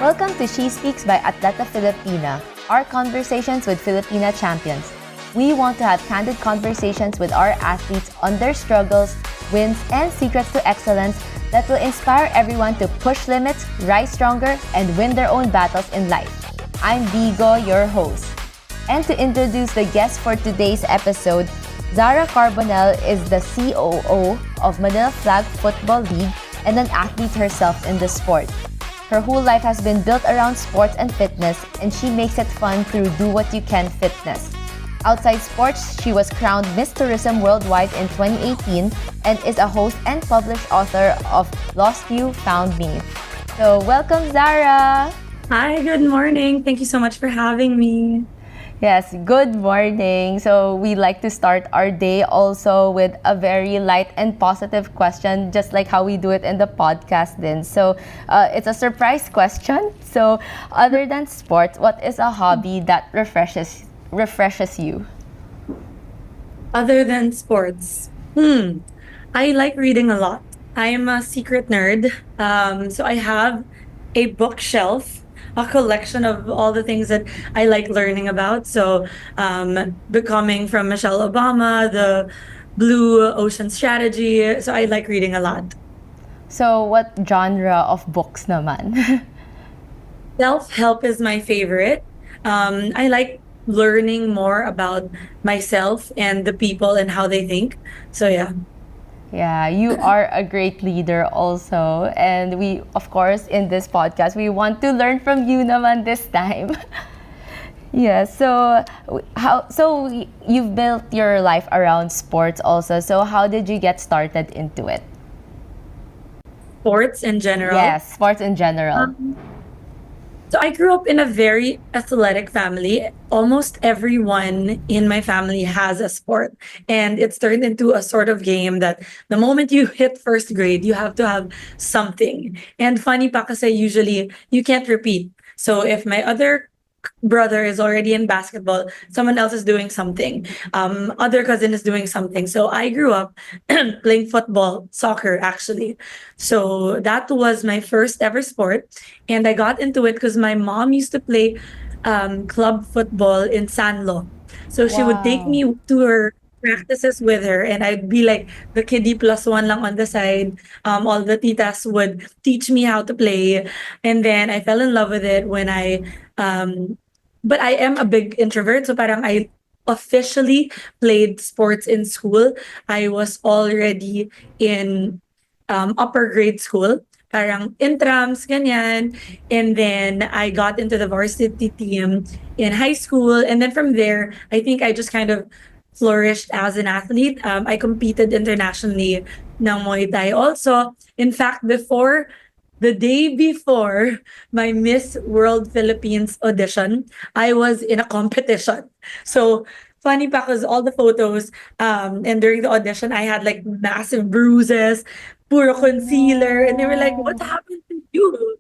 Welcome to She Speaks by Atleta Filipina, our conversations with Filipina champions. We want to have candid conversations with our athletes on their struggles, wins, and secrets to excellence that will inspire everyone to push limits, rise stronger, and win their own battles in life. I'm Vigo, your host. And to introduce the guest for today's episode, Zara Carbonell is the COO of Manila Flag Football League and an athlete herself in the sport. Her whole life has been built around sports and fitness, and she makes it fun through Do What You Can Fitness. Outside sports, she was crowned Miss Tourism Worldwide in 2018 and is a host and published author of Lost You, Found Me. So welcome, Zara! Hi, good morning. Thank you so much for having me. Yes, good morning. So we like to start our day also with a very light and positive question, just like how we do it in the podcast then. So it's a surprise question. So other than sports, what is a hobby that refreshes you? Other than sports, I like reading a lot. I am a secret nerd. So I have a bookshelf, a collection of all the things that I like learning about. So, becoming from Michelle Obama, the Blue Ocean Strategy. So I like reading a lot. So what genre of books naman? Self-help is my favorite. I like learning more about myself and the people and how they think. So yeah. Yeah, you are a great leader also. And we, of course, in this podcast, we want to learn from you naman this time. Yeah, so you've built your life around sports also. So how did you get started into it? Sports in general. Yes, sports in general. So I grew up in a very athletic family. Almost everyone in my family has a sport, and it's turned into a sort of game that the moment you hit first grade, you have to have something. And funny pa kasi usually you can't repeat. So if my other brother is already in basketball, someone else is doing something. Other cousin is doing something. So I grew up playing football, soccer actually. So that was my first ever sport, and I got into it because my mom used to play club football in Sanlo. So she would take Wow. me to her practices with her, and I'd be like the kiddie plus one lang on the side. All the titas would teach me how to play, and then I fell in love with it when but I am a big introvert, so parang I officially played sports in school. I was already in upper grade school, parang intrams, ganyan. And then I got into the varsity team in high school. And then from there, I think I just kind of flourished as an athlete. I competed internationally ng Muay Thai also. In fact, the day before my Miss World Philippines audition, I was in a competition. So funny pa because all the photos and during the audition, I had like massive bruises, puro concealer, and they were like, "What No. happened to you?"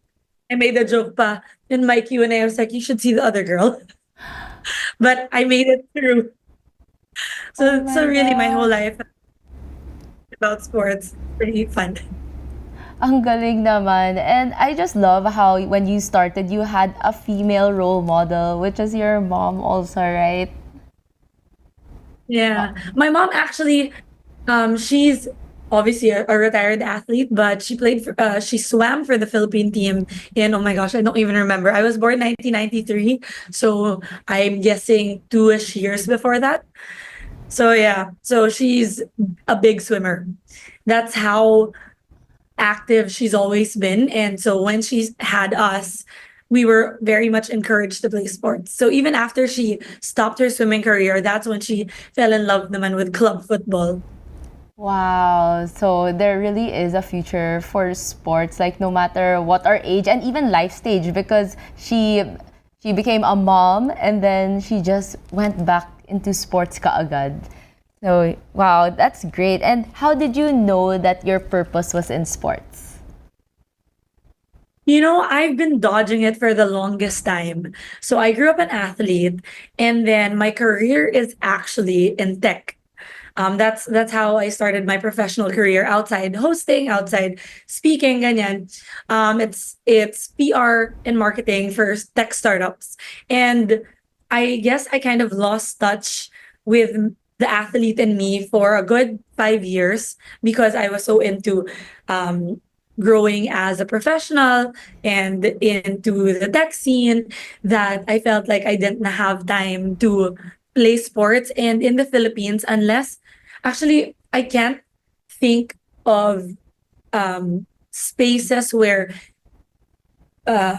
I made a joke pa in my Q&A. I was like, "You should see the other girl," but I made it through. Oh So my really, my whole gosh. life about sports, pretty fun. Ang galing naman. And I just love how when you started, you had a female role model, which is your mom also, right? Yeah. My mom actually, she's obviously a retired athlete, but she swam for the Philippine team in, oh my gosh, I don't even remember. I was born 1993, so I'm guessing 2-ish years before that. So yeah, so she's a big swimmer. That's how active she's always been. And so when she's had us, we were very much encouraged to play sports. So even after she stopped her swimming career, that's when she fell in love naman with club football. Wow. So there really is a future for sports, like no matter what our age and even life stage, because she became a mom and then she just went back into sports kaagad. So wow, that's great. And how did you know that your purpose was in sports? You know, I've been dodging it for the longest time. So I grew up an athlete, and then my career is actually in tech. That's how I started my professional career outside hosting, outside speaking, ganyan. It's PR and marketing for tech startups, and I guess I kind of lost touch with the athlete in me for a good 5 years because I was so into um, growing as a professional and into the tech scene that I felt like I didn't have time to play sports. And in the Philippines, unless actually I can't think of spaces where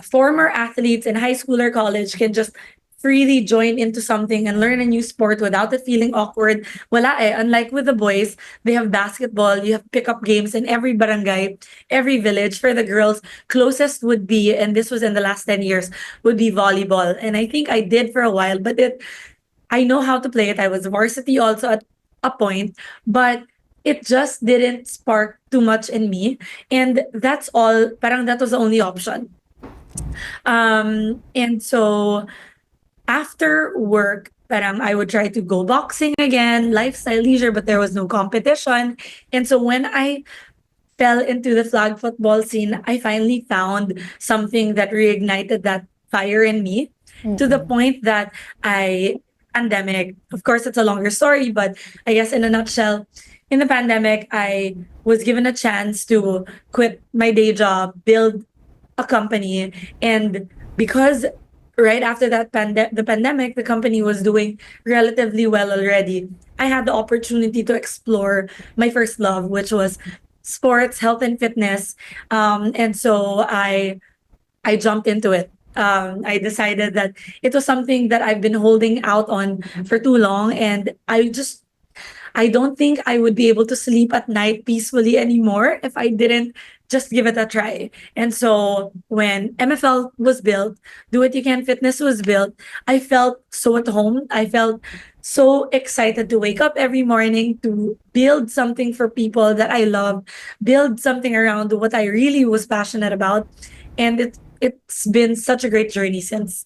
former athletes in high school or college can just freely join into something and learn a new sport without it feeling awkward. Wala eh. Unlike with the boys, they have basketball, you have pickup games in every barangay, every village. For the girls, closest would be, and this was in the last 10 years, would be volleyball. And I think I did for a while, but I know how to play it. I was varsity also at a point, but it just didn't spark too much in me. And that's all, parang that was the only option. And so after work, parang I would try to go boxing again, lifestyle leisure, but there was no competition. And so when I fell into the flag football scene, I finally found something that reignited that fire in me to the point that pandemic, of course, it's a longer story, but I guess in a nutshell, in the pandemic, I was given a chance to quit my day job, build a company, and because right after that the pandemic, the company was doing relatively well already. I had the opportunity to explore my first love, which was sports, health, and fitness. And so I jumped into it. I decided that it was something that I've been holding out on for too long, and I don't think I would be able to sleep at night peacefully anymore if I didn't just give it a try. And so when MFL was built, Do What You Can Fitness was built, I felt so at home. I felt so excited to wake up every morning to build something for people that I love, build something around what I really was passionate about. And it's been such a great journey since.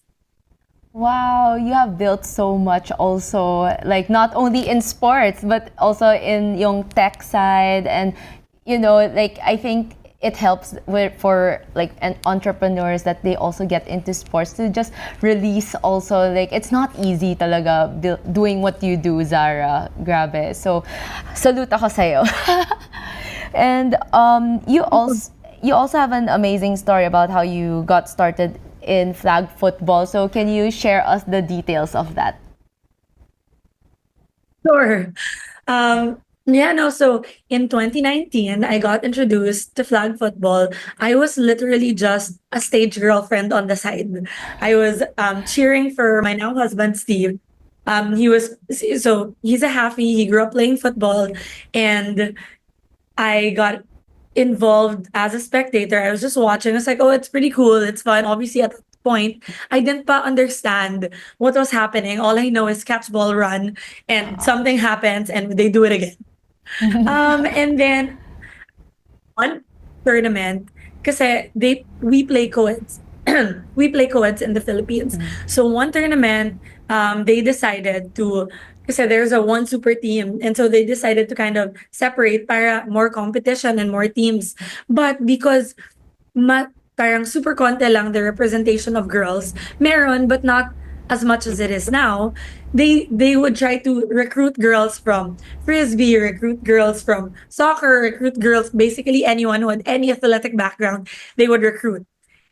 Wow, you have built so much also, like not only in sports, but also in yung tech side. And, like I think it helps for like entrepreneurs that they also get into sports to just release also. Like it's not easy talaga doing what you do, Zara. Grabe. So, salute ako sa'yo. And you also have an amazing story about how you got started in flag football. So can you share us the details of that? Sure. Yeah, no, so in 2019, I got introduced to flag football. I was literally just a stage girlfriend on the side. I was cheering for my now husband, Steve. He's a halfie. He grew up playing football, and I got involved as a spectator. I was just watching. I was like, oh, it's pretty cool. It's fun. Obviously, at that point, I didn't pa understand what was happening. All I know is catch ball run and something happens and they do it again. And then one tournament, kasi we play co-eds. We play co-eds in the Philippines. So one tournament, they decided to, kasi there's a one super team, and so they decided to kind of separate para more competition and more teams. But because parang super konti lang the representation of girls, meron but not as much as it is now, they would try to recruit girls from frisbee, recruit girls from soccer, recruit girls, basically anyone who had any athletic background, they would recruit.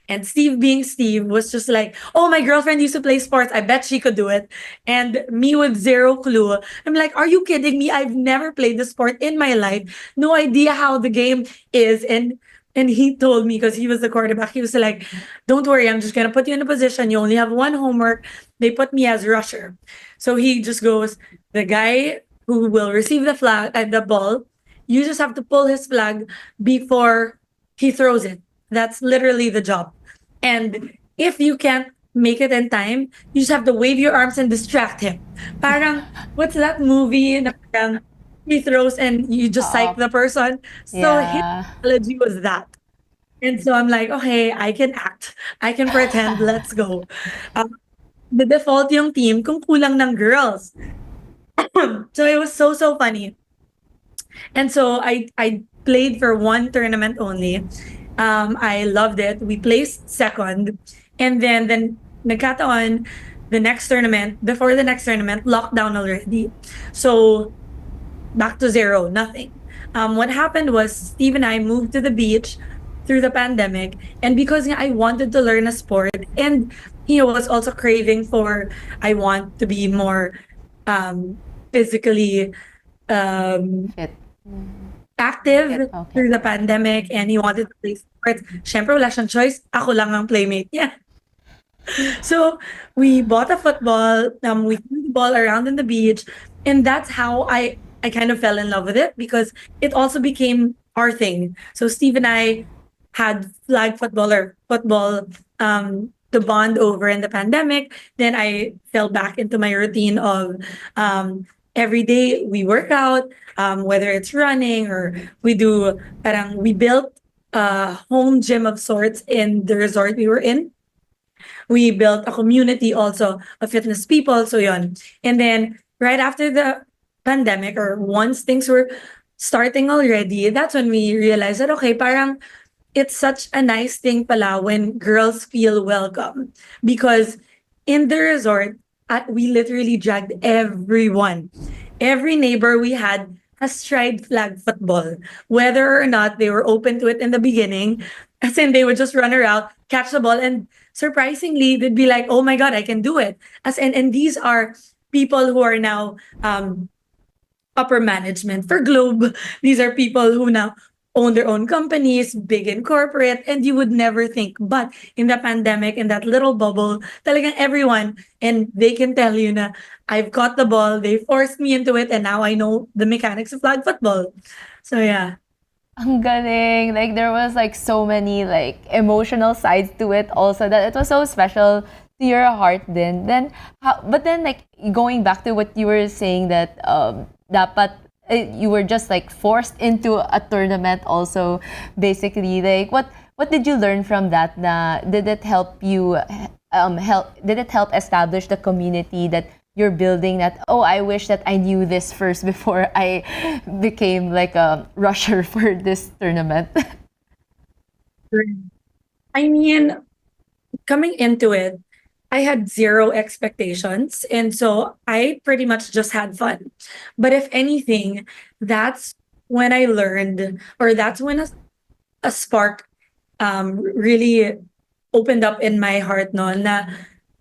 And Steve, being Steve, was just like, oh, my girlfriend used to play sports. I bet she could do it. And me with zero clue. I'm like, are you kidding me? I've never played the sport in my life. No idea how the game is. And he told me, because he was the quarterback, he was like, don't worry, I'm just gonna put you in a position. You only have one homework. They put me as rusher. So he just goes, the guy who will receive the flag and the ball, you just have to pull his flag before he throws it. That's literally the job. And if you can't make it in time, you just have to wave your arms and distract him. Parang, what's that movie? Na parang he throws and you just psych the person. So his Yeah. analogy was that. And so I'm like, okay, I can act. I can pretend. Let's go. The default yung team kung kulang ng girls. So it was so funny. And so I played for one tournament only. I loved it. We placed second, and then nagkataon the next tournament. Before the next tournament, lockdown already. So back to zero, nothing. What happened was Steve and I moved to the beach through the pandemic, and because I wanted to learn a sport, and he was also craving for I want to be more physically um, Fit. active Okay. through the pandemic, and he wanted to play sports. Syempre, wala siyang choice. Ako lang ang playmate niya. So we bought a football, we threw the ball around in the beach, and that's how I kind of fell in love with it because it also became our thing. So Steve and I had flag football or football to bond over in the pandemic. Then I fell back into my routine of every day we work out, whether it's running or we built a home gym of sorts in the resort we were in. We built a community also of fitness people. So yon. And then right after the pandemic, or once things were starting already, that's when we realized that okay, parang it's such a nice thing pala when girls feel welcome. Because in the resort, we literally dragged everyone. Every neighbor we had has tried flag football, whether or not they were open to it in the beginning. As in, they would just run around, catch the ball, and surprisingly, they'd be like, "Oh my god, I can do it!" And these are people who are now upper management for Globe. These are people who now own their own companies, big and corporate, and you would never think. But in the pandemic, in that little bubble, talagang everyone, and they can tell you na, I've caught the ball, they forced me into it, and now I know the mechanics of flag football. So yeah. Ang galing. Like there was like so many like emotional sides to it also that it was so special to your heart then how, but then like going back to what you were saying that dapat you were just like forced into a tournament also basically like what did you learn from that na did it help you did it help establish the community that you're building that oh I wish that I knew this first before I became like a rusher for this tournament. I mean, coming into it, I had zero expectations. And so I pretty much just had fun. But if anything, that's when I learned, or that's when a spark really opened up in my heart no na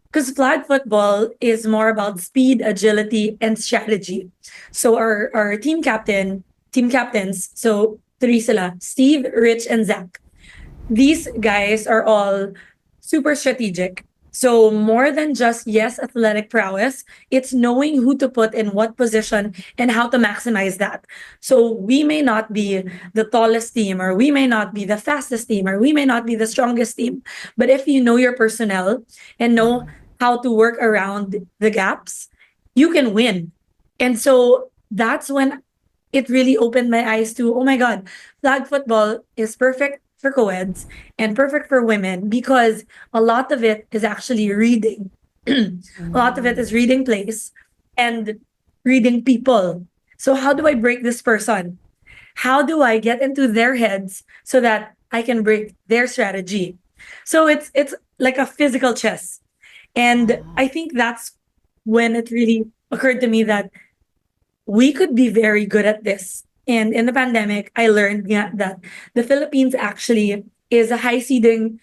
because flag football is more about speed, agility, and strategy. So our team captains, so three sila, Steve, Rich, and Zach. These guys are all super strategic. So more than just yes, athletic prowess, it's knowing who to put in what position and how to maximize that. So we may not be the tallest team, or we may not be the fastest team, or we may not be the strongest team, but if you know your personnel and know how to work around the gaps, you can win. And so that's when it really opened my eyes to, oh my God, flag football is perfect for co-eds and perfect for women because a lot of it is actually reading. A lot of it is reading plays and reading people. So how do I break this person? How do I get into their heads so that I can break their strategy? So it's like a physical chess. And I think that's when it really occurred to me that we could be very good at this. And in the pandemic, I learned that the Philippines actually is a high seeding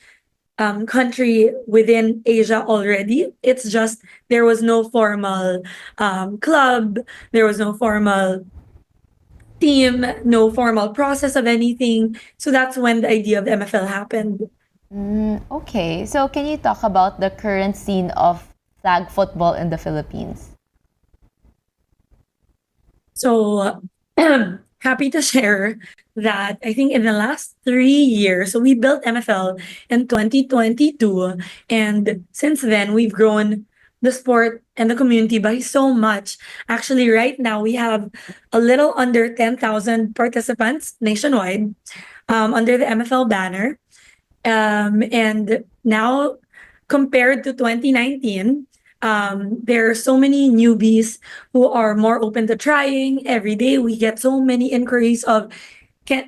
country within Asia already. It's just there was no formal club, there was no formal team, no formal process of anything. So that's when the idea of the MFL happened. Okay, so can you talk about the current scene of flag football in the Philippines? So happy to share that I think in the last 3 years, so we built MFL in 2022. And since then, we've grown the sport and the community by so much. Actually, right now, we have a little under 10,000 participants nationwide under the MFL banner. And now, compared to 2019, There are so many newbies who are more open to trying. Every day we get so many inquiries of,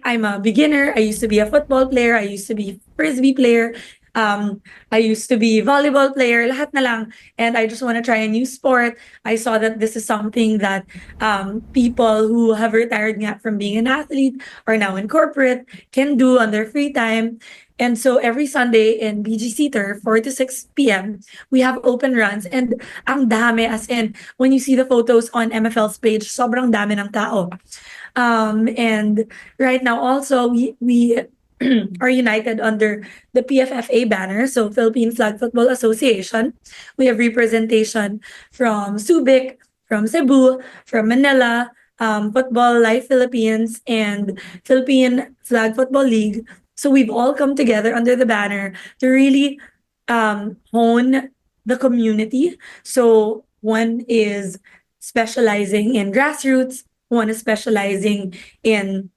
I'm a beginner. I used to be a football player. I used to be frisbee player. Um, I used to be volleyball player. Lahat na lang. And I just want to try a new sport. I saw that this is something that people who have retired nga from being an athlete or now in corporate can do on their free time. And so every Sunday in BGC Turf, 4 to 6 p.m., we have open runs. And ang dami, as in, when you see the photos on MFL's page, sobrang dami ng tao. And right now also we are united under the PFFA banner, so Philippine Flag Football Association. We have representation from Subic, from Cebu, from Manila, Football Life Philippines, and Philippine Flag Football League. So we've all come together under the banner to really hone the community. So one is specializing in grassroots, one is specializing in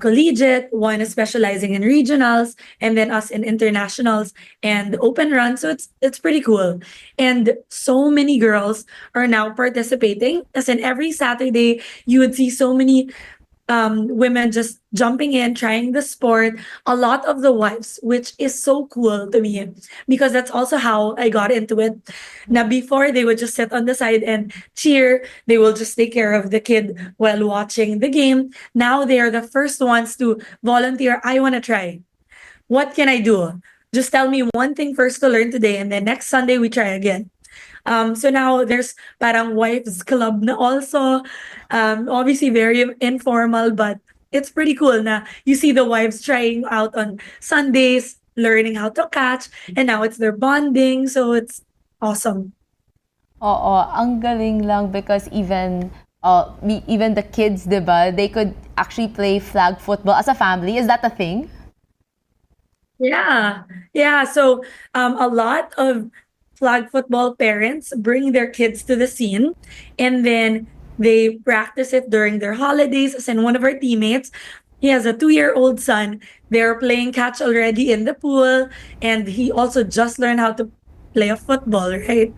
collegiate, one is specializing in regionals, and then us in internationals and open run. So it's pretty cool. And so many girls are now participating. As in every Saturday, you would see so many women just jumping in, trying the sport. A lot of the wives, which is so cool to me, because that's also how I got into it. Now, before they would just sit on the side and cheer, they will just take care of the kid while watching the game. Now they are the first ones to volunteer. I want to try. What can I do? Just tell me one thing first to learn today, and then next Sunday we try again. So now there's parang wives club na also. Obviously very informal, but it's pretty cool na you see the wives trying out on Sundays, learning how to catch, and now it's their bonding. So it's awesome. Oo, ang galing lang because even the kids, 'di ba? They could actually play flag football as a family. Is that a thing? Yeah. Yeah. So a lot of flag football parents bring their kids to the scene, and then they practice it during their holidays. As in one of our teammates, he has a 2-year-old son. They're playing catch already in the pool, and he also just learned how to play a football, right?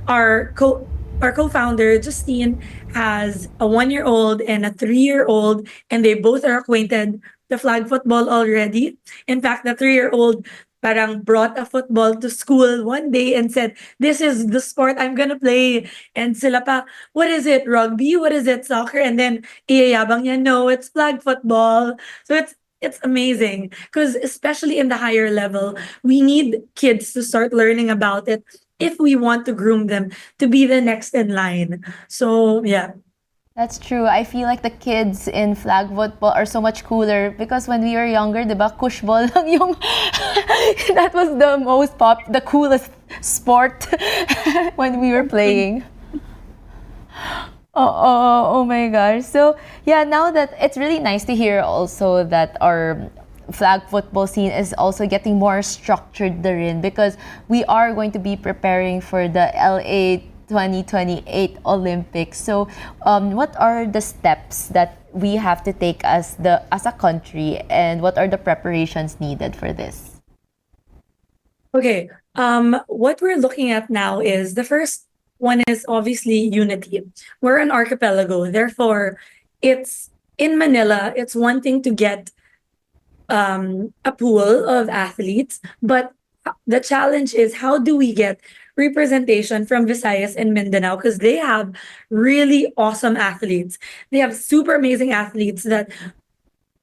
our co our co-founder Justine has a 1-year-old and a 3-year-old, and they both are acquainted to flag football already. In fact, the 3-year-old parang brought a football to school one day and said, "This is the sport I'm gonna play." And sila pa, "What is it? Rugby? What is it? Soccer?" And then iyayabang niya, "No, it's flag football." So it's amazing because especially in the higher level, we need kids to start learning about it if we want to groom them to be the next in line. So yeah. That's true. I feel like the kids in flag football are so much cooler because when we were younger, 'di ba, kushball lang yung that was the coolest sport when we were playing. Oh my gosh. So, yeah, now that it's really nice to hear also that our flag football scene is also getting more structured therein because we are going to be preparing for the LA 2028 Olympics. So, what are the steps that we have to take as a country, and what are the preparations needed for this? Okay. What we're looking at now is the first one is obviously unity. We're an archipelago, therefore, it's in Manila. It's one thing to get a pool of athletes, but the challenge is how do we get representation from Visayas and Mindanao because they have really awesome athletes. They have super amazing athletes that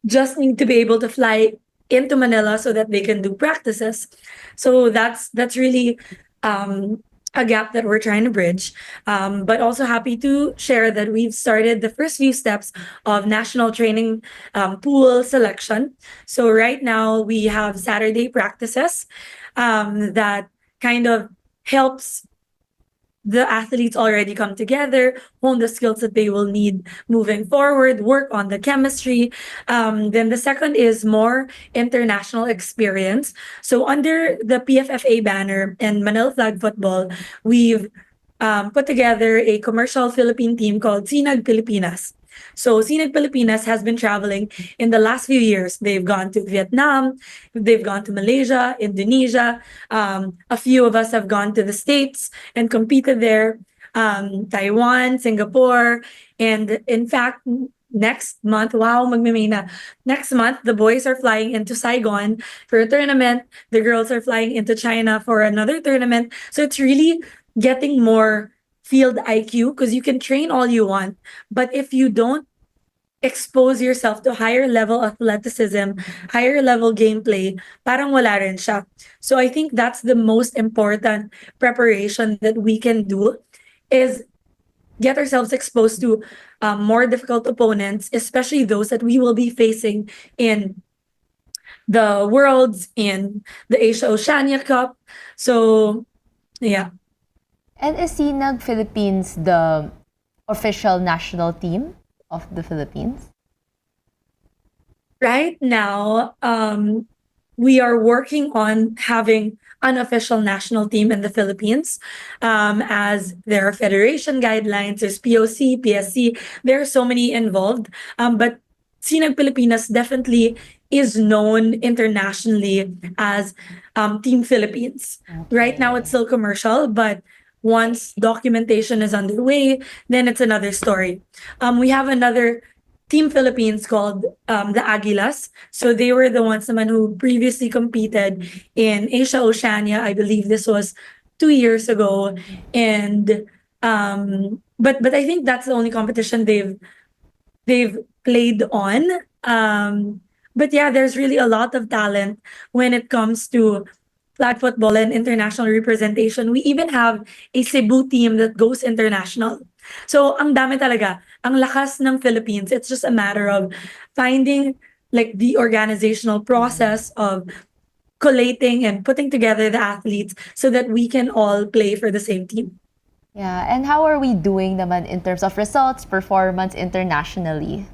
just need to be able to fly into Manila so that they can do practices. So that's really a gap that we're trying to bridge. But also happy to share that we've started the first few steps of national training pool selection. So right now we have Saturday practices that kind of helps the athletes already come together, hone the skills that they will need moving forward, work on the chemistry. Then the second is more international experience. So under the PFFA banner and Manila Flag Football, we've put together a commercial Philippine team called Sinag Pilipinas. So Sinag Pilipinas has been traveling in the last few years. They've gone to Vietnam, they've gone to Malaysia, Indonesia. A few of us have gone to the States and competed there. Taiwan, Singapore, and in fact, next month, wow, magme-May na. Next month, the boys are flying into Saigon for a tournament. The girls are flying into China for another tournament. So it's really getting more field IQ because you can train all you want. But if you don't expose yourself to higher level athleticism, higher level gameplay, parang wala rin siya. So I think that's the most important preparation that we can do is get ourselves exposed to more difficult opponents, especially those that we will be facing in the Worlds, in the Asia Oceania Cup. So, yeah. And is Sinag Philippines the official national team of the Philippines? Right now, we are working on having unofficial national team in the Philippines. As there are federation guidelines, there's POC, PSC, there are so many involved. But Sinag Pilipinas definitely is known internationally as Team Philippines. Right now, it's still commercial, but once documentation is underway, then it's another story. We have another Team Philippines called the Aguilas. So they were the ones naman who previously competed in Asia Oceania. I believe this was 2 years ago. And but I think that's the only competition they've played on. But yeah, there's really a lot of talent when it comes to flag football and international representation. We even have a Cebu team that goes international. So ang dami talaga. Ang lakas ng Philippines. It's just a matter of finding like the organizational process of collating and putting together the athletes so that we can all play for the same team. Yeah, and how are we doing naman in terms of results, performance internationally?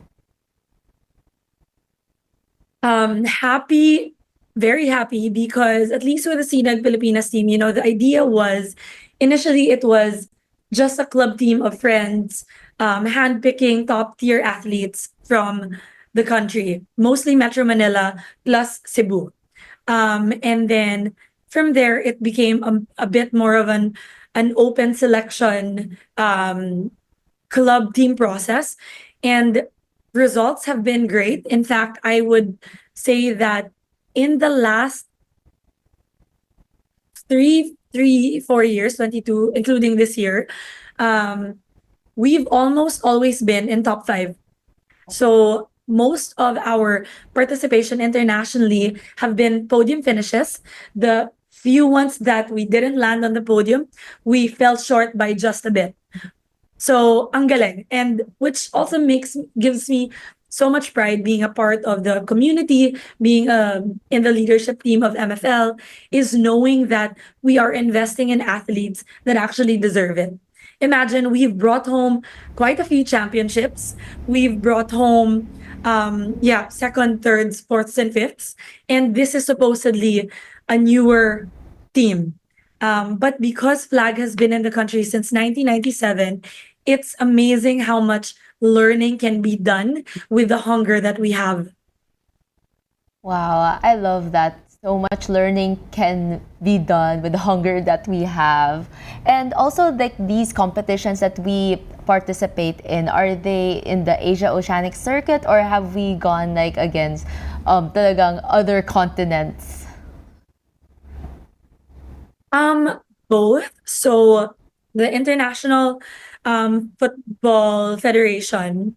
Happy, very happy because at least with the Sinag Pilipinas team, the idea was initially it was just a club team of friends, handpicking top tier athletes from the country, mostly Metro Manila plus Cebu. And then from there, it became a bit more of an open selection club team process. And results have been great. In fact, I would say that in the last 4 years, 22, including this year, we've almost always been in top five. So most of our participation internationally have been podium finishes. The few ones that we didn't land on the podium, we fell short by just a bit. So ang galing, and which also gives me so much pride being a part of the community, being in the leadership team of MFL, is knowing that we are investing in athletes that actually deserve it. Imagine we've brought home quite a few championships. We've brought home, second, thirds, fourths, and fifths. And this is supposedly a newer team. But because Flag has been in the country since 1997, it's amazing how much learning can be done with the hunger that we have. Wow, I love that. So much learning can be done with the hunger that we have. And also, like these competitions that we participate in, are they in the Asia Oceanic circuit or have we gone like against talagang other continents? Both. So the International Football Federation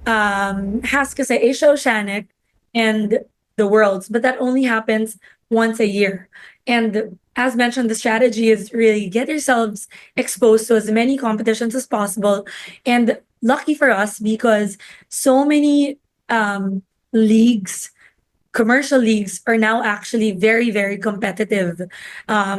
has kasi Asia Oceanic and the Worlds, but that only happens once a year. And as mentioned, the strategy is really get yourselves exposed to as many competitions as possible. And lucky for us because so many leagues, commercial leagues are now actually very, very competitive.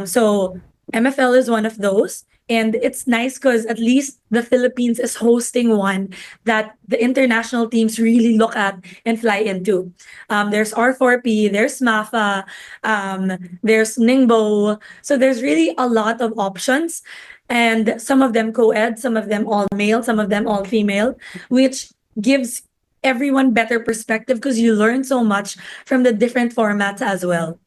So MFL is one of those. And it's nice because at least the Philippines is hosting one that the international teams really look at and fly into. There's R4P, there's MAFA, there's Ningbo. So there's really a lot of options. And some of them co-ed, some of them all male, some of them all female, which gives everyone better perspective because you learn so much from the different formats as well.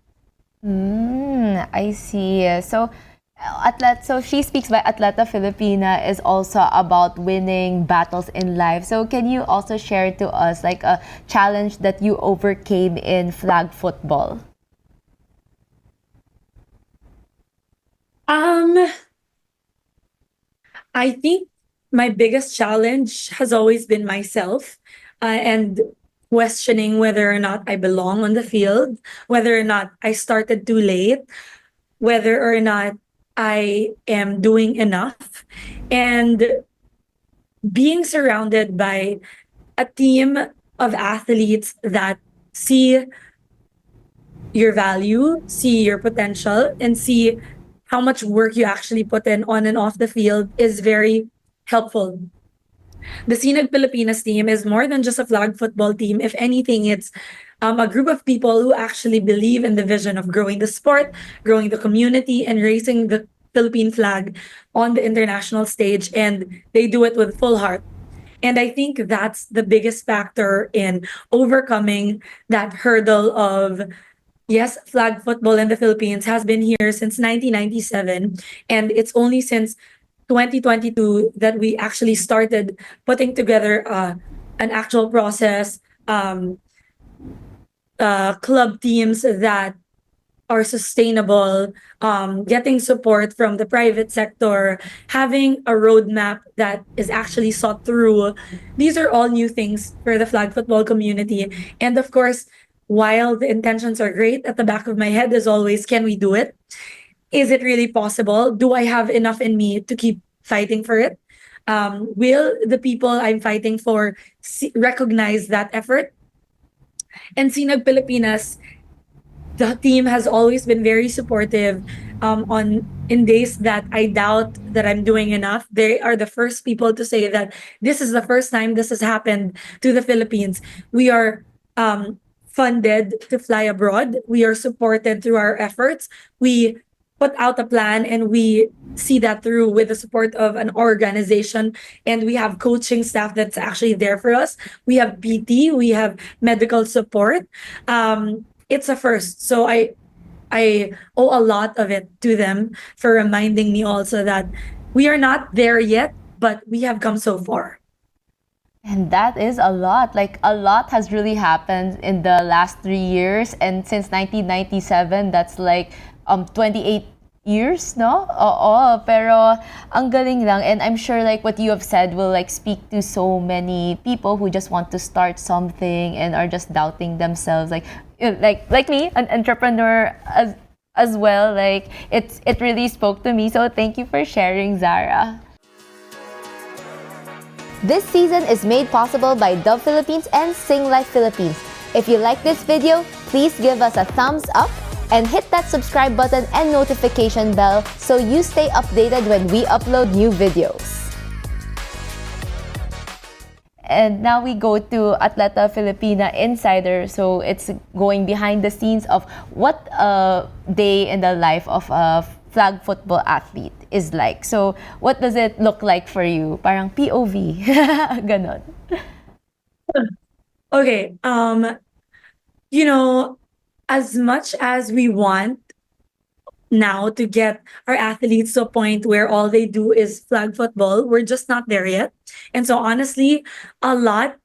I see. So she speaks by Atleta Filipina is also about winning battles in life. So can you also share to us like a challenge that you overcame in flag football? Um, I think my biggest challenge has always been myself, and questioning whether or not I belong on the field, whether or not I started too late, whether or not I am doing enough, and being surrounded by a team of athletes that see your value, see your potential, and see how much work you actually put in on and off the field is very helpful. The Sinag Pilipinas team is more than just a flag football team. If anything, it's a group of people who actually believe in the vision of growing the sport, growing the community, and raising the Philippine flag on the international stage. And they do it with full heart. And I think that's the biggest factor in overcoming that hurdle of, yes, flag football in the Philippines has been here since 1997. And it's only since 2022 that we actually started putting together an actual process, club teams that are sustainable, getting support from the private sector, having a roadmap that is actually sought through. These are all new things for the flag football community. And of course, while the intentions are great, at the back of my head is always, can we do it? Is it really possible? Do I have enough in me to keep fighting for it? Will the people I'm fighting for recognize that effort? And Sinag Pilipinas, the team has always been very supportive. On in days that I doubt that I'm doing enough, they are the first people to say that this is the first time this has happened to the Philippines. We are funded to fly abroad. We are supported through our efforts. We put out a plan and we see that through with the support of an organization, and we have coaching staff that's actually there for us. We have PT, we have medical support. It's a first. So I owe a lot of it to them for reminding me also that we are not there yet, but we have come so far. And that is a lot. Like a lot has really happened in the last 3 years, and since 1997, that's like 28 years, no? Oo, pero ang galing lang, and I'm sure like what you have said will like speak to so many people who just want to start something and are just doubting themselves. Like me, an entrepreneur as well. Like it really spoke to me. So thank you for sharing, Zara. This season is made possible by Dove Philippines and Sing Life Philippines. If you like this video, please give us a thumbs up and hit that subscribe button and notification bell so you stay updated when we upload new videos. And now we go to Atleta Filipina Insider. So it's going behind the scenes of what a day in the life of a flag football athlete is like. So what does it look like for you? Parang POV. Ganon. Okay. You know, as much as we want now to get our athletes to a point where all they do is flag football, we're just not there yet. And so honestly, a lot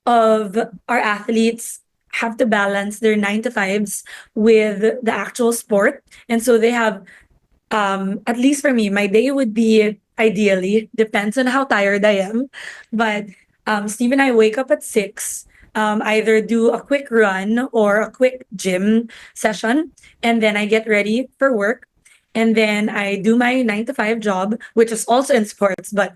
of our athletes have to balance their 9 to 5s with the actual sport. And so they have, at least for me, my day would be ideally, depends on how tired I am. But Steve and I wake up at 6, either do a quick run or a quick gym session, and then I get ready for work. And then I do my 9 to 5 job, which is also in sports, but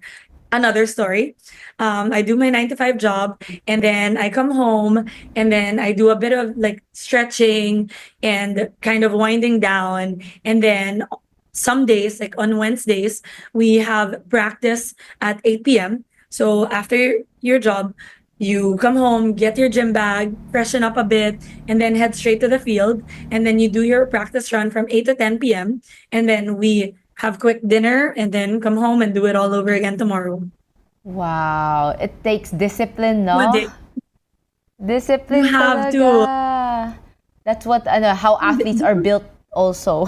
another story. I do my 9 to 5 job, and then I come home, and then I do a bit of like stretching and kind of winding down. And then some days, like on Wednesdays, we have practice at 8 p.m. So after your job, you come home, get your gym bag, freshen up a bit, and then head straight to the field. And then you do your practice run from 8 to 10 p.m. And then we have quick dinner and then come home and do it all over again tomorrow. Wow, it takes discipline, One no? day, you Discipline have to. talaga. That's what ano, how athletes are built also.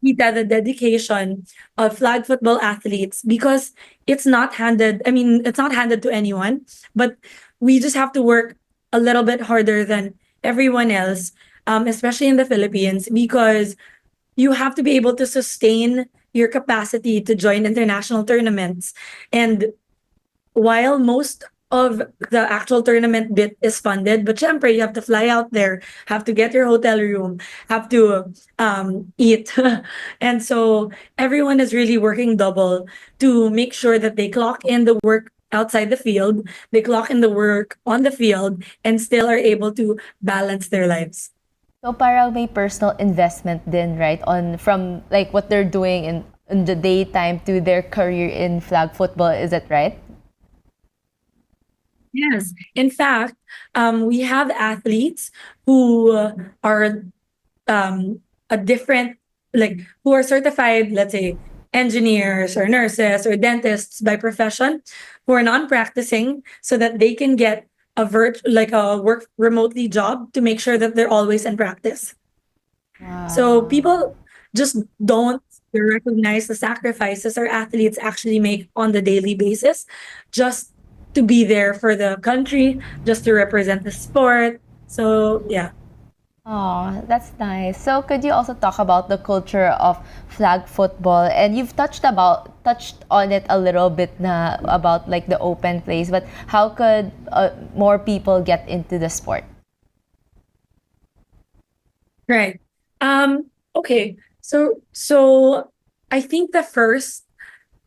Kita the dedication of flag football athletes because it's not handed, I mean, it's not handed to anyone, but we just have to work a little bit harder than everyone else, especially in the Philippines, because you have to be able to sustain your capacity to join international tournaments. And while most of the actual tournament bit is funded, but syempre, you have to fly out there, have to get your hotel room, have to eat. And so everyone is really working double to make sure that they clock in the work outside the field, they clock in the work on the field, and still are able to balance their lives. So parang may personal investment din, right? On from like what they're doing in the daytime to their career in flag football, is that right? Yes. In fact, we have athletes who are a different, like, who are certified, let's say, engineers or nurses or dentists by profession, who are non-practicing so that they can get like a work remotely job to make sure that they're always in practice. So Wow. people just don't recognize the sacrifices our athletes actually make on the daily basis just to be there for the country, just to represent the sport. So yeah. Oh, that's nice. So could you also talk about the culture of flag football? And you've touched on it a little bit na about like the open plays, but how could more people get into the sport? Right. Okay. So I think the first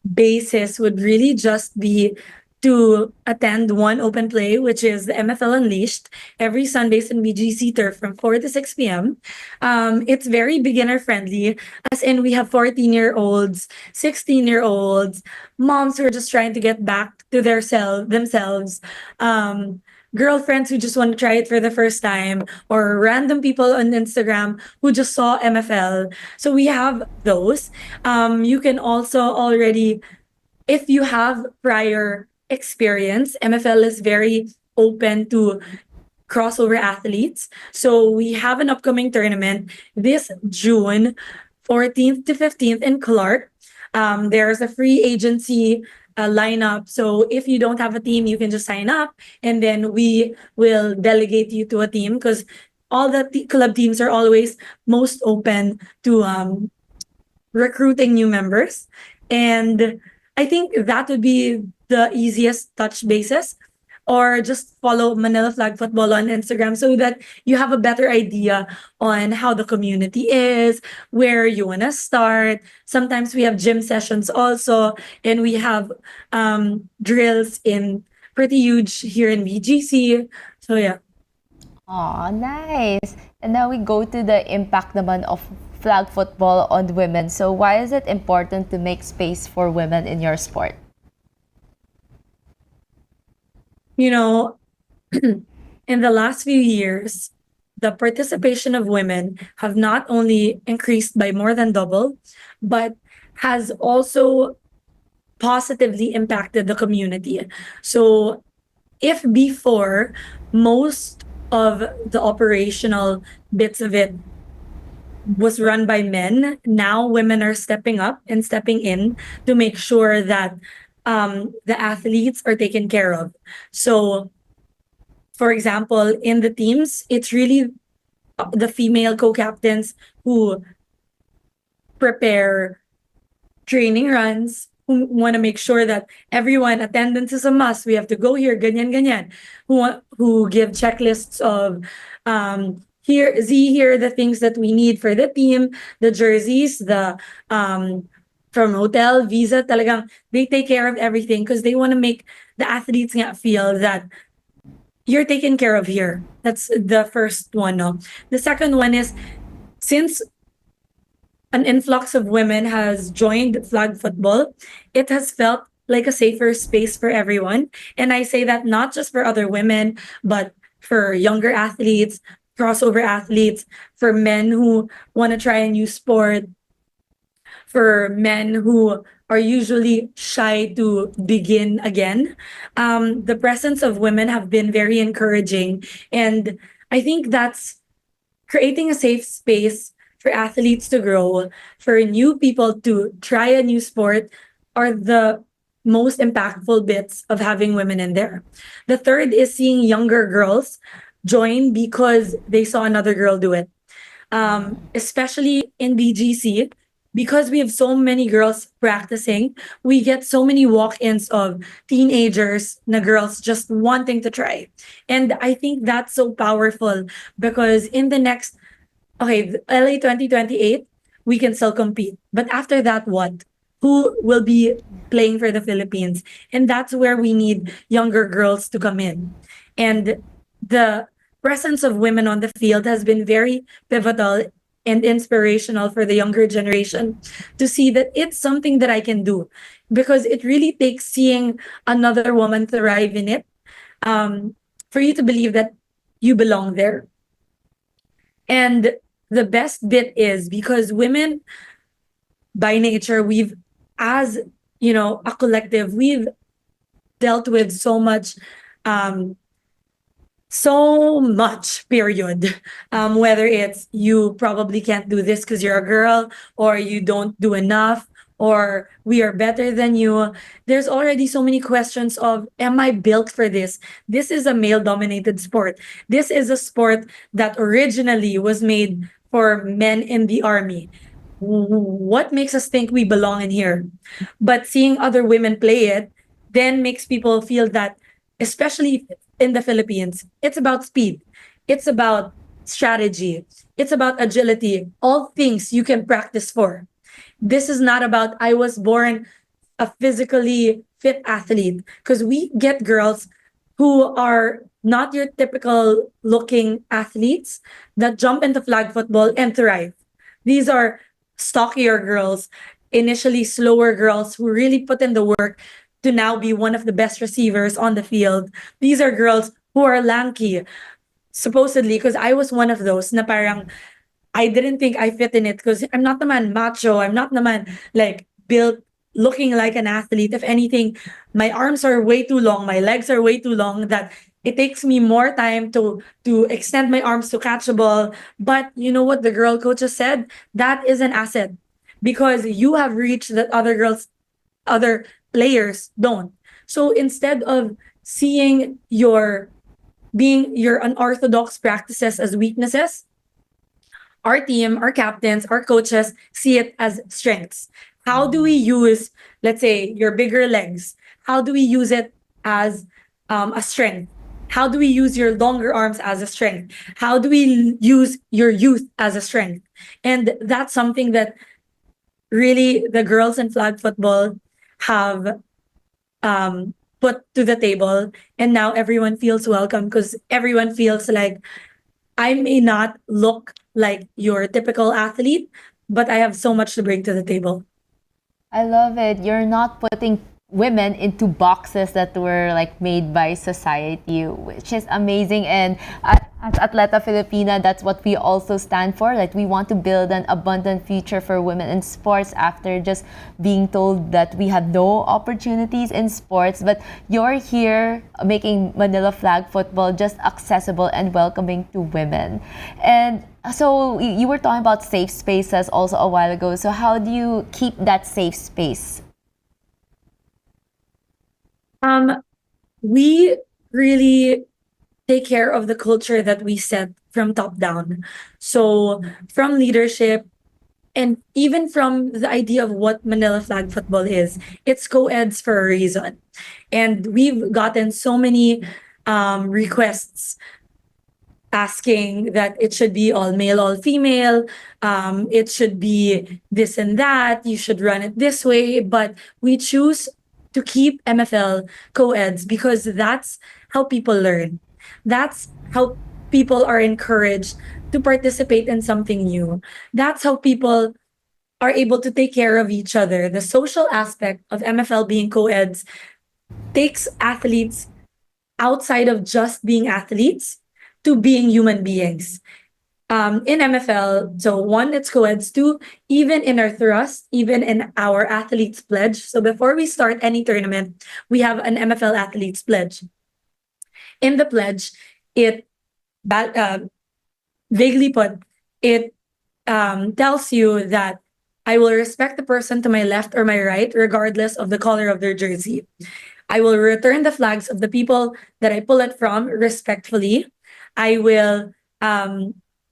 basis would really just be to attend one open play, which is the MFL Unleashed, every Sundays in BGC Turf from 4 to 6 p.m. It's very beginner friendly, as in we have 14-year-olds, 16-year-olds, moms who are just trying to get back to themselves, girlfriends who just want to try it for the first time, or random people on Instagram who just saw MFL. So we have those. You can also already, if you have prior experience, MFL is very open to crossover athletes. So we have an upcoming tournament this June 14th to 15th in Clark. There's a free agency lineup. So if you don't have a team, you can just sign up and then we will delegate you to a team because all the club teams are always most open to recruiting new members. And I think that would be the easiest touch basis. Or just follow Manila Flag Football on Instagram so that you have a better idea on how the community is, where you want to start. Sometimes we have gym sessions also, and we have drills in pretty huge here in BGC. So yeah. Oh, nice. And now we go to the impact naman of flag football on women. So why is it important to make space for women in your sport? You know, in the last few years, the participation of women have not only increased by more than double, but has also positively impacted the community. So if before most of the operational bits of it was run by men, now women are stepping up and stepping in to make sure that the athletes are taken care of. So for example, in the teams, it's really the female co-captains who prepare training runs, who want to make sure that everyone attendance is a must. We have to go here, ganyan ganyan. Who give checklists of here are the things that we need for the team, the jerseys, the from hotel, visa, talagang they take care of everything because they want to make the athletes nga feel that you're taken care of here. That's the first one. No? The second one is since an influx of women has joined flag football, it has felt like a safer space for everyone. And I say that not just for other women, but for younger athletes, crossover athletes, for men who want to try a new sport, for men who are usually shy to begin again. The presence of women have been very encouraging, and I think that's creating a safe space for athletes to grow, for new people to try a new sport, are the most impactful bits of having women in there. The third is seeing younger girls join because they saw another girl do it. Especially in BGC, because we have so many girls practicing, we get so many walk-ins of teenagers, na girls just wanting to try. And I think that's so powerful because in the next, okay, LA 2028, we can still compete. But after that, what? Who will be playing for the Philippines? And that's where we need younger girls to come in. And the presence of women on the field has been very pivotal and inspirational for the younger generation to see that it's something that I can do, because it really takes seeing another woman thrive in it, for you to believe that you belong there. And the best bit is because women by nature, we've, as you know, a collective, we've dealt with so much, um, period. Whether it's you probably can't do this because you're a girl, or you don't do enough, or we are better than you. There's already so many questions of, am I built for this? This is a male dominated sport. This is a sport that originally was made for men in the army. What makes us think we belong in here? But seeing other women play it then makes people feel that, especially in the Philippines, it's about speed, it's about strategy, it's about agility, all things you can practice for. This is not about, I was born a physically fit athlete, because we get girls who are not your typical looking athletes that jump into flag football and thrive. These are stockier girls, initially slower girls who really put in the work to now be one of the best receivers on the field. These are girls who are lanky, supposedly, because I was one of those na parang I didn't think I fit in it because I'm not naman macho. I'm not naman like built looking like an athlete. If anything, my arms are way too long, my legs are way too long, that it takes me more time to extend my arms to catch a ball. But you know what the girl coaches said? That is an asset, because you have reached that other players don't. So instead of seeing your unorthodox practices as weaknesses, our team, our captains, our coaches see it as strengths. How do we use, let's say, your bigger legs? How do we use it as a strength? How do we use your longer arms as a strength? How do we use your youth as a strength? And that's something that really the girls in flag football have put to the table. And now everyone feels welcome because everyone feels like, I may not look like your typical athlete, but I have so much to bring to the table. I love it. You're not putting women into boxes that were like made by society, which is amazing. And as Atleta Filipina, that's what we also stand for. Like we want to build an abundant future for women in sports after just being told that we have no opportunities in sports. But you're here making Manila Flag Football just accessible and welcoming to women. And so you were talking about safe spaces also a while ago. So how do you keep that safe space? Um, we really take care of the culture that we set from top down. So from leadership, and even from the idea of what Manila Flag Football is, it's co-eds for a reason. And we've gotten so many requests asking that it should be all male, all female. It should be this and that. You should run it this way. But we choose to keep MFL co-eds because that's how people learn. That's how people are encouraged to participate in something new. That's how people are able to take care of each other. The social aspect of MFL being co-eds takes athletes outside of just being athletes to being human beings. in MFL, so one, it's co-eds. Two, even in our thrust, even in our athletes pledge. So before we start any tournament, we have an MFL athletes pledge. In the pledge, it ba- uh, vaguely put, it tells you that I will respect the person to my left or my right, regardless of the color of their jersey. I will return the flags of the people that I pull it from respectfully. I will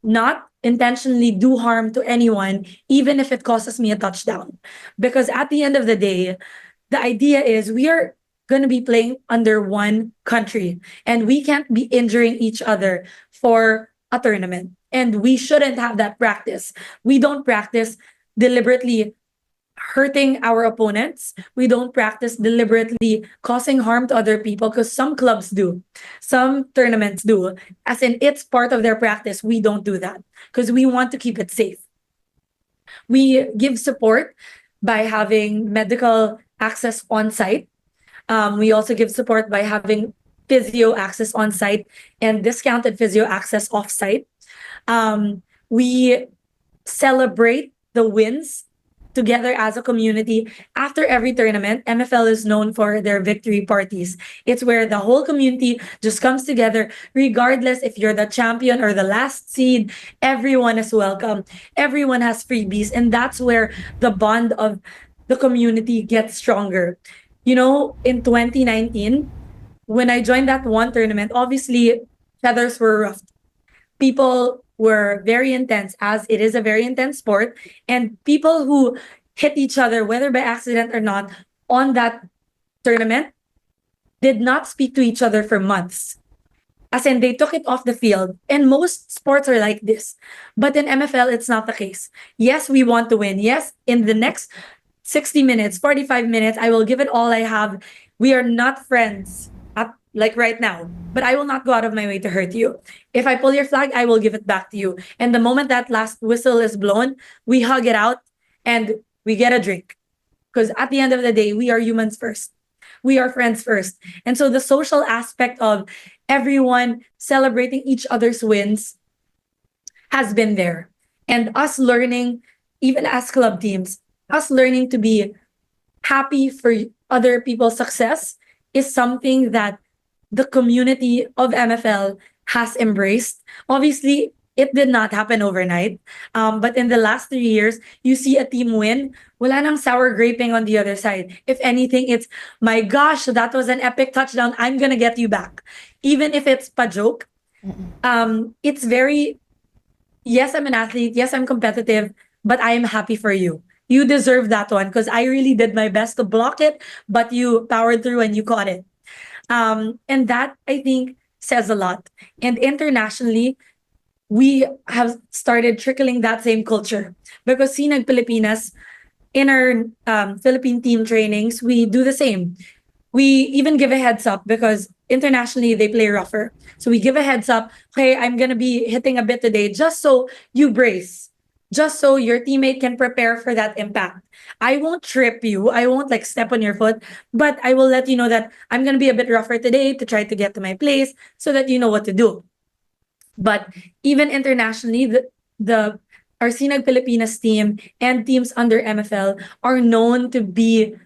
not intentionally do harm to anyone, even if it causes me a touchdown. Because at the end of the day, the idea is we are going to be playing under one country and we can't be injuring each other for a tournament. And we shouldn't have that practice. We don't practice deliberately hurting our opponents. We don't practice deliberately causing harm to other people because some clubs do, some tournaments do. As in, it's part of their practice. We don't do that because we want to keep it safe. We give support by having medical access on site. We also give support by having physio access on site and discounted physio access off site. We celebrate the wins together as a community. After every tournament, MFL is known for their victory parties. It's where the whole community just comes together, regardless if you're the champion or the last seed, everyone is welcome. Everyone has freebies, and that's where the bond of the community gets stronger. You know, in 2019, when I joined that one tournament, obviously feathers were ruffled. People were very intense, as it is a very intense sport, and people who hit each other, whether by accident or not, on that tournament did not speak to each other for months. As in, they took it off the field. And most sports are like this. But in MFL, it's not the case. Yes, we want to win. Yes, in the next 60 minutes, 45 minutes, I will give it all I have. We are not friends at, like right now, but I will not go out of my way to hurt you. If I pull your flag, I will give it back to you. And the moment that last whistle is blown, we hug it out and we get a drink. Because at the end of the day, we are humans first. We are friends first. And so the social aspect of everyone celebrating each other's wins has been there. And us learning, even as club teams, us learning to be happy for other people's success is something that the community of MFL has embraced. Obviously, it did not happen overnight. But in the last 3 years, you see a team win, wala nang sour graping on the other side. If anything, it's, my gosh, that was an epic touchdown. I'm gonna get you back. Even if it's pa joke, it's very, yes, I'm an athlete. Yes, I'm competitive, but I am happy for you. You deserve that one because I really did my best to block it, but you powered through and you caught it. And that, I think, says a lot. And internationally, we have started trickling that same culture because Sinag Pilipinas, in our Philippine team trainings, we do the same. We even give a heads up because internationally they play rougher. So we give a heads up, okay, I'm going to be hitting a bit today just so you brace, just so your teammate can prepare for that impact. I won't trip you. I won't like step on your foot, but I will let you know that I'm going to be a bit rougher today to try to get to my place so that you know what to do. But even internationally, the our Sinag Pilipinas team and teams under MFL are known to be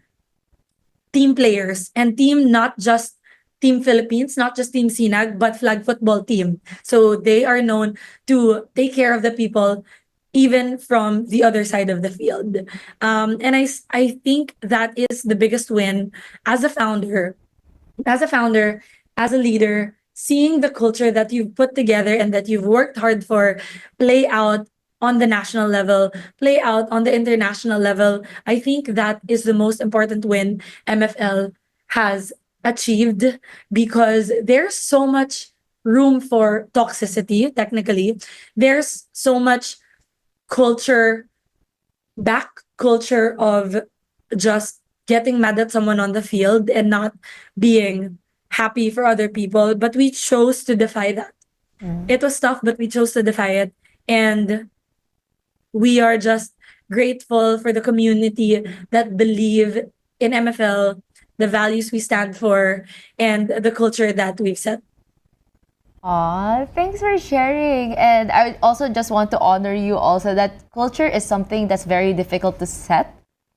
team players and team, not just Team Philippines, not just Team Sinag, but flag football team. So they are known to take care of the people even from the other side of the field. And I think that is the biggest win as a founder, as a founder, as a leader, seeing the culture that you've put together and that you've worked hard for play out on the national level, play out on the international level. I think that is the most important win MFL has achieved because there's so much room for toxicity, technically. There's so much culture, back culture of just getting mad at someone on the field and not being happy for other people. But we chose to defy that. It was tough, but we chose to defy it. And we are just grateful for the community that believe in MFL, the values we stand for, and the culture that we've set. Aw, thanks for sharing. And I also just want to honor you also that culture is something that's very difficult to set.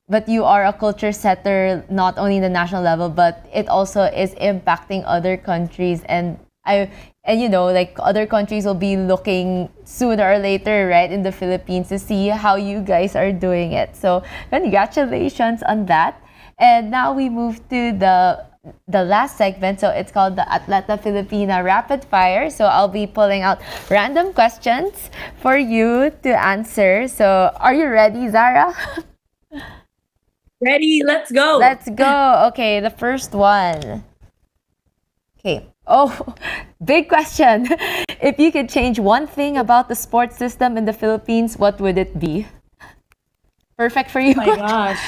But you are a culture setter not only in the national level, but it also is impacting other countries. And you know, like other countries will be looking sooner or later, right, in the Philippines to see how you guys are doing it. So congratulations on that. And now we move to the last segment. So it's called the Atleta Filipina Rapid Fire. So I'll be pulling out random questions for you to answer. So are you ready, Zara? Ready? Let's go. Let's go. Okay, the first one. Okay. Oh, big question. If you could change one thing about the sports system in the Philippines, what would it be? Perfect for you. My gosh.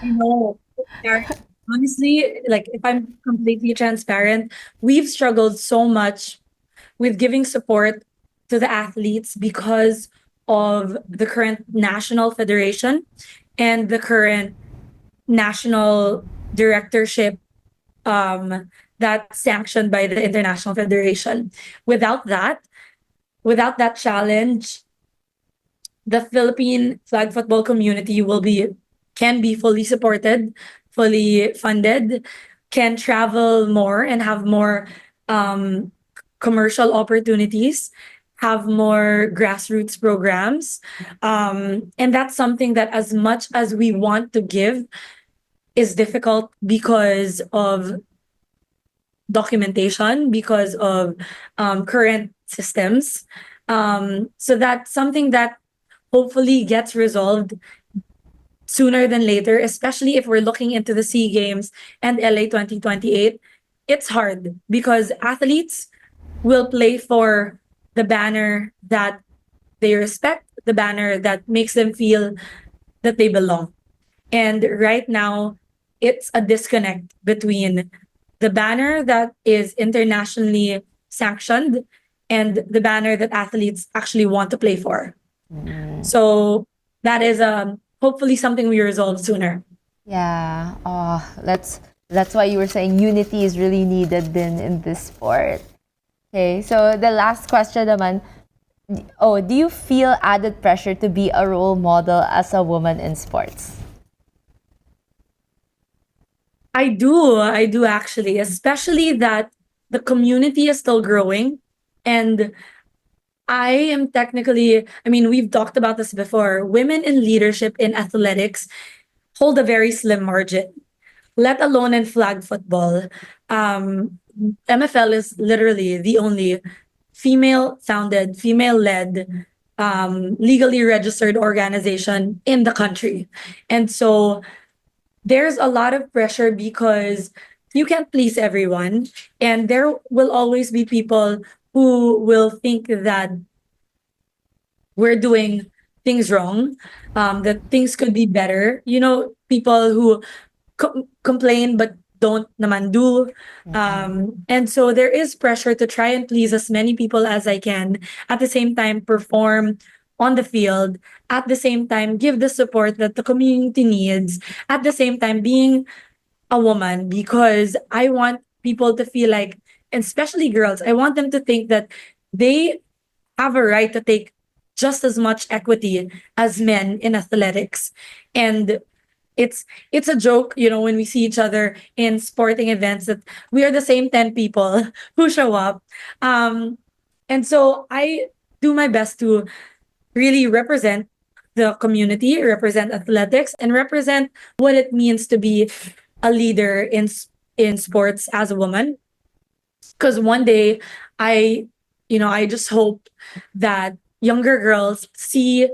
You know, there- honestly, like if I'm completely transparent, we've struggled so much with giving support to the athletes because of the current national federation and the current national directorship that's sanctioned by the international federation. Without that, without that challenge, the Philippine flag football community will be can be fully supported, fully funded, can travel more and have more um, commercial opportunities, have more grassroots programs, and that's something that as much as we want to give is difficult because of documentation, because of current systems. So that's something that hopefully gets resolved sooner than later, especially if we're looking into the SEA Games and LA 2028. It's hard because athletes will play for the banner that they respect, the banner that makes them feel that they belong. And right now, it's a disconnect between the banner that is internationally sanctioned and the banner that athletes actually want to play for. So that is hopefully something we resolve sooner. Yeah. Oh, that's why you were saying unity is really needed then in this sport. Okay, so the last question naman. Oh, do you feel added pressure to be a role model as a woman in sports? I do actually, especially that the community is still growing and I am technically, I mean, we've talked about this before. Women in leadership in athletics hold a very slim margin, let alone in flag football. MFL is literally the only female founded, female led, legally registered organization in the country. And so there's a lot of pressure because you can't please everyone. And there will always be people who will think that we're doing things wrong, that things could be better. You know, people who complain but don't naman do. And so there is pressure to try and please as many people as I can, at the same time perform on the field, at the same time give the support that the community needs, at the same time being a woman, because I want people to feel like, and especially girls, I want them to think that they have a right to take just as much equity as men in athletics. And it's a joke, you know, when we see each other in sporting events that we are the same 10 people who show up. And so I do my best to really represent the community, represent athletics, and represent what it means to be a leader in sports as a woman. Because one day I, you know, I just hope that younger girls see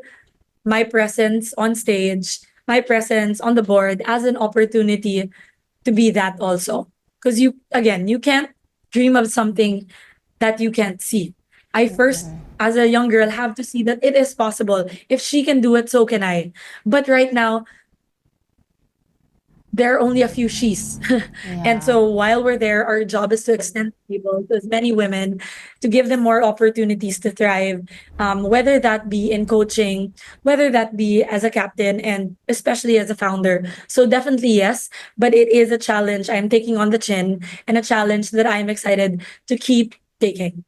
my presence on stage, my presence on the board as an opportunity to be that also. Because you, again, you can't dream of something that you can't see. I first, as a young girl, have to see that it is possible. If she can do it, so can I. But right now, there are only a few she's. And Yeah. so while we're there, our job is to extend the table to as many women, to give them more opportunities to thrive, whether that be in coaching, whether that be as a captain, and especially as a founder. So definitely yes, but it is a challenge I'm taking on the chin and a challenge that I'm excited to keep taking.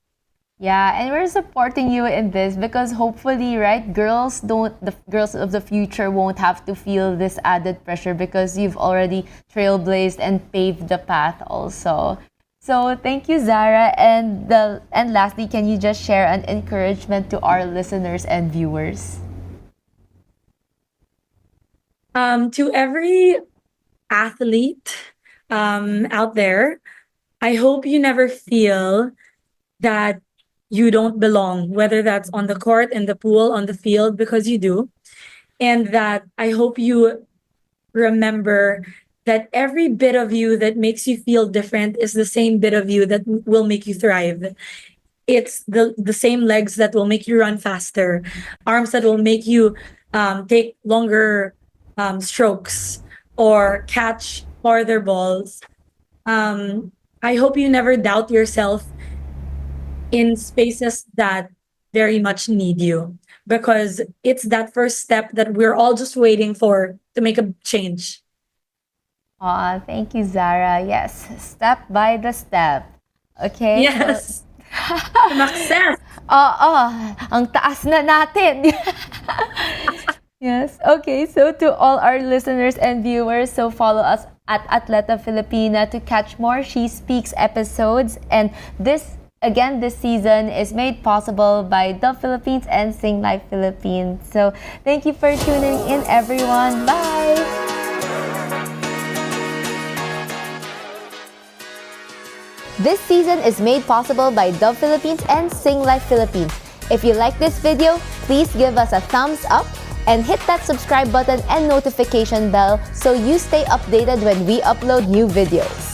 Yeah, and we're supporting you in this because hopefully, right, the girls of the future won't have to feel this added pressure because you've already trailblazed and paved the path also. So thank you, Zara. And lastly, can you just share an encouragement to our listeners and viewers? To every athlete out there, I hope you never feel that you don't belong, whether that's on the court, in the pool, on the field, because you do. And that I hope you remember that every bit of you that makes you feel different is the same bit of you that will make you thrive. It's the same legs that will make you run faster, arms that will make you take longer strokes or catch farther balls. I hope you never doubt yourself in spaces that very much need you, because it's that first step that we're all just waiting for to make a change. Aw, thank you, Zara. Yes, step by the step. Okay, so Yes. Success. oo, ang taas na natin. Yes. Okay. So to all our listeners and viewers, so follow us at Atleta Filipina to catch more She Speaks episodes. And this season is made possible by the Philippines and Sing Life Philippines. So thank you for tuning in, everyone. Bye. This season is made possible by the Philippines and Sing Life Philippines. If you like this video, please give us a thumbs up and hit that subscribe button and notification bell so you stay updated when we upload new videos.